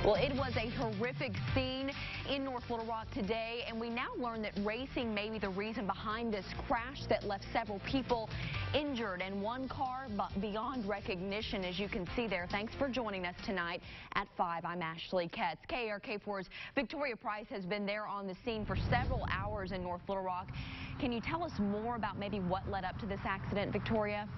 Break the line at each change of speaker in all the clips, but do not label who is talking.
Well, it was a horrific scene in North Little Rock today, and we now learn that racing may be the reason behind this crash that left several people injured and one car beyond recognition, as you can see there. Thanks for joining us tonight at 5. I'm Ashley Ketz. KARK4's Victoria Price has been there on the scene for several hours in North Little Rock. Can you tell us more about maybe what led up to this accident, Victoria?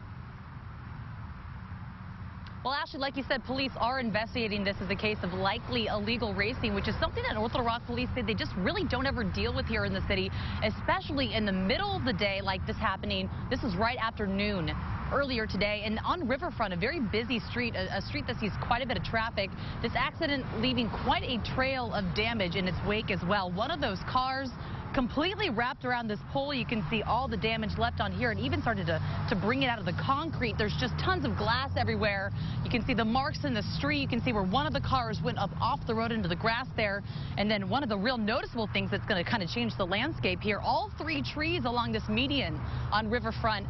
Well, Ashley, like you said, police are investigating this as a case of likely illegal racing, which is something that North Little Rock police say they just really don't ever deal with here in the city, especially in the middle of the day like this happening. This was right after noon earlier today, and on Riverfront, a very busy street, a street that sees quite a bit of traffic. This accident leaving quite a trail of damage in its wake as well. One of those cars completely wrapped around this pole. You can see all the damage left on here and even started to bring it out of the concrete. There's just tons of glass everywhere. You can see the marks in the street. You can see where one of the cars went up off the road into the grass there. And then one of the real noticeable things that's going to kind of change the landscape here, all 3 trees along this median on Riverfront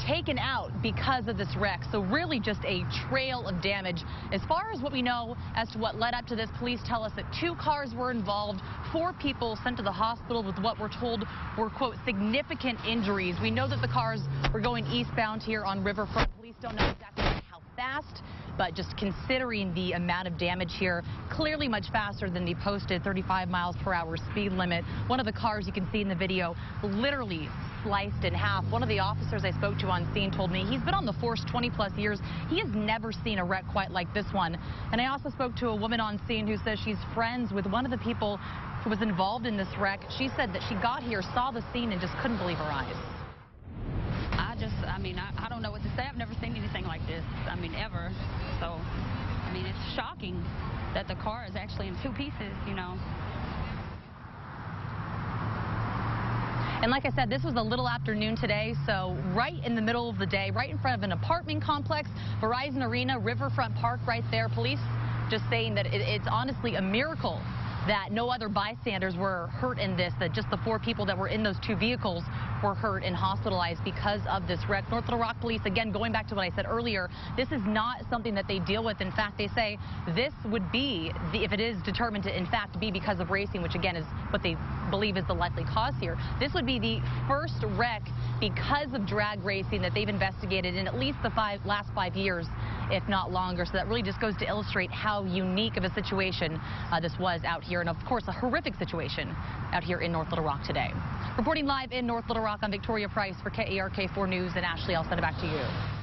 taken out because of this wreck. So really just a trail of damage. As far as what we know as to what led up to this, police tell us that 2 cars were involved, 4 people sent to the hospital with what we're told were, quote, significant injuries. We know that the cars were going eastbound here on Riverfront. Police don't know exactly how fast, but just considering the amount of damage here, clearly much faster than the posted 35 miles per hour speed limit. One of the cars you can see in the video literally sliced in half. One of the officers I spoke to on scene told me he's been on the force 20+ years. He has never seen a wreck quite like this one. And I also spoke to a woman on scene who says she's friends with one of the people who was involved in this wreck. She said that she got here, saw the scene, and just couldn't believe her eyes.
I don't know what to say. I've never seen anything like this, ever. So, it's shocking that the car is actually in 2 pieces, you know.
And like I said, this was a little afternoon today, so right in the middle of the day, right in front of an apartment complex, Verizon Arena, Riverfront Park right there. Police just saying that it's honestly a miracle that no other bystanders were hurt in this, that just the 4 people that were in those 2 vehicles were hurt and hospitalized because of this wreck. North Little Rock police, again, going back to what I said earlier, this is not something that they deal with. In fact, they say this would be, if it is determined to in fact be because of racing, which again is what they believe is the likely cause here, this would be the first wreck because of drag racing that they've investigated in at least the last 5 years, if not longer. So that really just goes to illustrate how unique of a situation this was out here, and of course a horrific situation out here in North Little Rock today. Reporting live in North Little Rock, I'm Victoria Price for KARK4 News, and Ashley, I'll send it back to you.